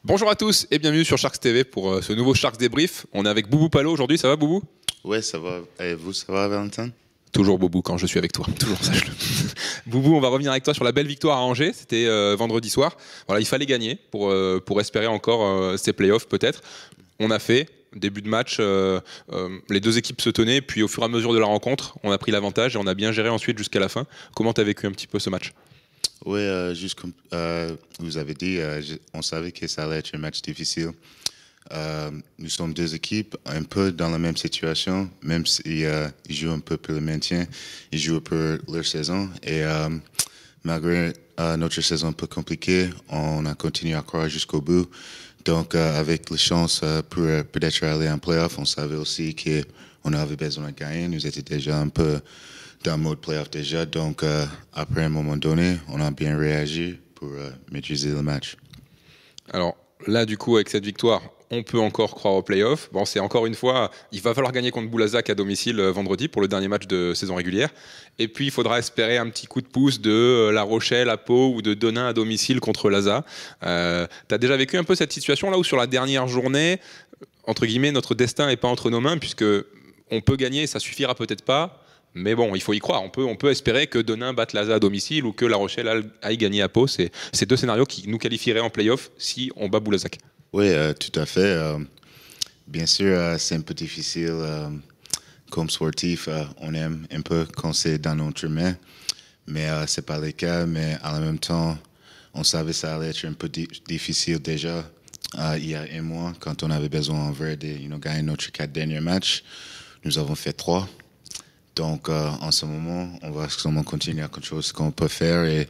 Bonjour à tous et bienvenue sur Sharks TV pour ce nouveau Sharks débrief. On est avec Boubou Pallo aujourd'hui, ça va Boubou? Ouais, ça va. Et vous, ça va, Valentin? Toujours Boubou quand je suis avec toi, toujours sache-le. Boubou, on va revenir avec toi sur la belle victoire à Angers, c'était vendredi soir. Voilà, il fallait gagner pour espérer encore ces playoffs peut-être. On a fait, début de match, les deux équipes se tenaient, puis au fur et à mesure de la rencontre, on a pris l'avantage et on a bien géré ensuite jusqu'à la fin. Comment tu as vécu un petit peu ce match? Oui, juste comme vous avez dit, on savait que ça allait être un match difficile. Nous sommes deux équipes un peu dans la même situation, même s'ils jouent un peu pour le maintien, ils jouent pour leur saison. Et malgré notre saison un peu compliquée, on a continué à croire jusqu'au bout. Donc, avec la chance pour peut-être aller en playoff, on savait aussi qu'on avait besoin de gagner. Nous étions déjà un peu dans le mode playoff déjà. Donc, après un moment donné, on a bien réagi pour maîtriser le match. Alors là, du coup, avec cette victoire, on peut encore croire aux playoffs. Bon, c'est encore une fois, il va falloir gagner contre Boulazac à domicile vendredi pour le dernier match de saison régulière. Et puis, il faudra espérer un petit coup de pouce de La Rochelle à Pau ou de Denain à domicile contre Laza. Tu as déjà vécu un peu cette situation là où sur la dernière journée, entre guillemets, notre destin n'est pas entre nos mains puisque on peut gagner, ça suffira peut-être pas. Mais bon, il faut y croire. On peut espérer que Denain batte Laza à domicile ou que La Rochelle aille gagner à Pau. C'est deux scénarios qui nous qualifieraient en play-off si on bat Boulazac. Oui, tout à fait. Bien sûr, c'est un peu difficile. Comme sportif, on aime un peu quand c'est dans notre main, mais ce n'est pas le cas. Mais en même temps, on savait que ça allait être un peu difficile déjà il y a un mois, quand on avait besoin en vrai de gagner notre 4 derniers matchs. Nous avons fait 3. Donc, en ce moment, on va seulement continuer à quelque chose qu'on peut faire et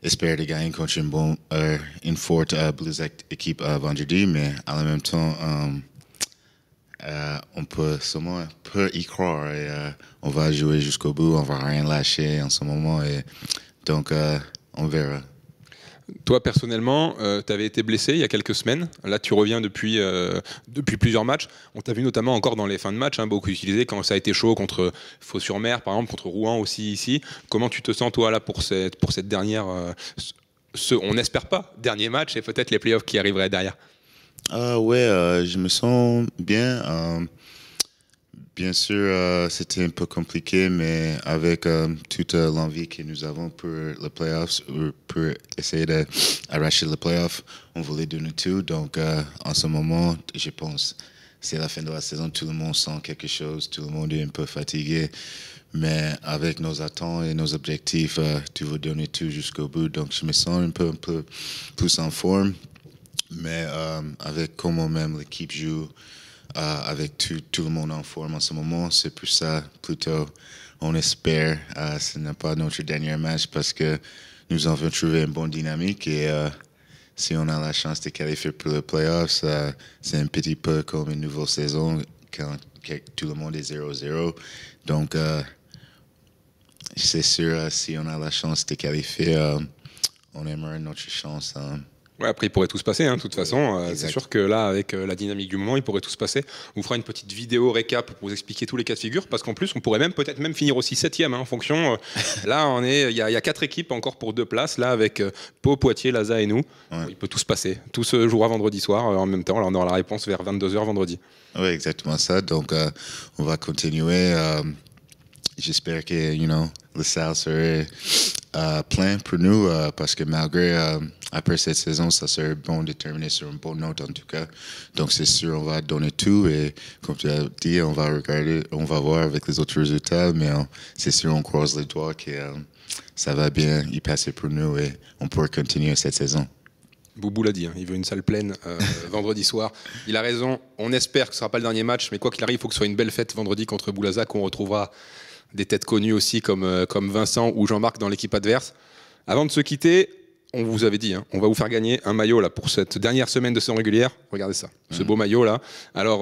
espérer de gagner contre une forte Boulazac équipe vendredi. Mais en même temps, on peut seulement y croire et on va jouer jusqu'au bout. On va rien lâcher en ce moment. Et donc, on verra. Toi, personnellement, tu avais été blessé il y a quelques semaines. Là, tu reviens depuis plusieurs matchs. On t'a vu notamment encore dans les fins de match, beaucoup utilisé quand ça a été chaud contre Fos-sur-Mer, par exemple, contre Rouen aussi ici. Comment tu te sens, toi, là, pour cette dernière... on n'espère pas, dernier match et peut-être les playoffs qui arriveraient derrière? Ouais, je me sens bien. Bien sûr, c'était un peu compliqué, mais avec toute l'envie que nous avons pour les playoffs, pour essayer d'arracher les playoffs, on voulait donner tout. Donc, en ce moment, je pense que c'est la fin de la saison. Tout le monde sent quelque chose. Tout le monde est un peu fatigué. Mais avec nos attentes et nos objectifs, tu veux donner tout jusqu'au bout. Donc, je me sens un peu plus en forme. Mais avec comment même l'équipe joue, avec tout le monde en forme en ce moment, c'est pour ça plutôt on espère ce n'est pas notre dernier match parce que nous avons trouvé une bonne dynamique et si on a la chance de qualifier pour le playoffs, c'est un petit peu comme une nouvelle saison quand tout le monde est 0-0. Donc c'est sûr, si on a la chance de qualifier, on aimerait notre chance. Ouais, après, il pourrait tout se passer, de toute façon. C'est sûr que là, avec la dynamique du moment, il pourrait tout se passer. On vous fera une petite vidéo récap pour vous expliquer tous les cas de figure, parce qu'en plus, on pourrait peut-être même finir aussi 7e, en fonction. Là, il y a 4 équipes encore pour 2 places, là, avec Pau, Poitiers, Laza et nous. Ouais. Il peut tout se passer. Tout se jouera vendredi soir en même temps. Là, on aura la réponse vers 22h vendredi. Oui, exactement ça. Donc, on va continuer. J'espère que, le salle serait plein pour nous, parce que malgré... après cette saison, ça serait bon de terminer sur une bonne note en tout cas. Donc c'est sûr, on va donner tout et comme tu as dit, on va regarder, on va voir avec les autres résultats, mais c'est sûr, on croise les doigts que ça va bien y passer pour nous et on pourra continuer cette saison. Boubou l'a dit, il veut une salle pleine vendredi soir. Il a raison, on espère que ce ne sera pas le dernier match, mais quoi qu'il arrive, il faut que ce soit une belle fête vendredi contre Boulazac. On retrouvera des têtes connues aussi comme Vincent ou Jean-Marc dans l'équipe adverse. Avant de se quitter, on vous avait dit, on va vous faire gagner un maillot là, pour cette dernière semaine de saison régulière. Regardez ça, ce beau maillot là. Alors,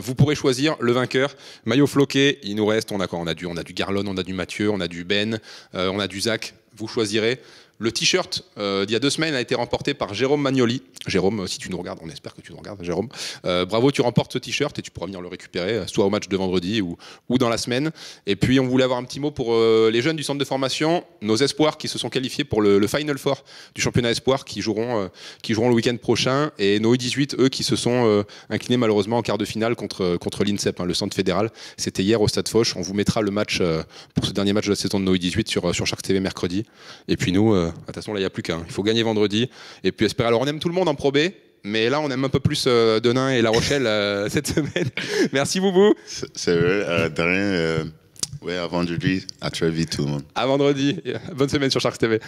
vous pourrez choisir le vainqueur. Maillot floqué, il nous reste, on a du Garlon, on a du Mathieu, on a du Ben, on a du Zach. Vous choisirez. Le t-shirt d'il y a 2 semaines a été remporté par Jérôme Magnoli. Jérôme, si tu nous regardes, on espère que tu nous regardes, Jérôme. Bravo, tu remportes ce t-shirt et tu pourras venir le récupérer, soit au match de vendredi ou dans la semaine. Et puis, on voulait avoir un petit mot pour les jeunes du centre de formation, nos espoirs qui se sont qualifiés pour le Final Four du championnat espoir qui joueront le week-end prochain, et nos U18, eux, qui se sont inclinés malheureusement en quart de finale contre l'INSEP, le centre fédéral. C'était hier au Stade Foch. On vous mettra le match pour ce dernier match de la saison de nos U18 sur Sharks TV mercredi. Et puis nous, de toute façon, là, il n'y a plus qu'un. Il faut gagner vendredi. Et puis espérer. Alors, on aime tout le monde en Pro B, mais là, on aime un peu plus Denain et La Rochelle cette semaine. Merci, Boubou. C'est vrai, de rien. Ouais, à vendredi. À très vite, tout le monde. À vendredi. Bonne semaine sur Sharks TV.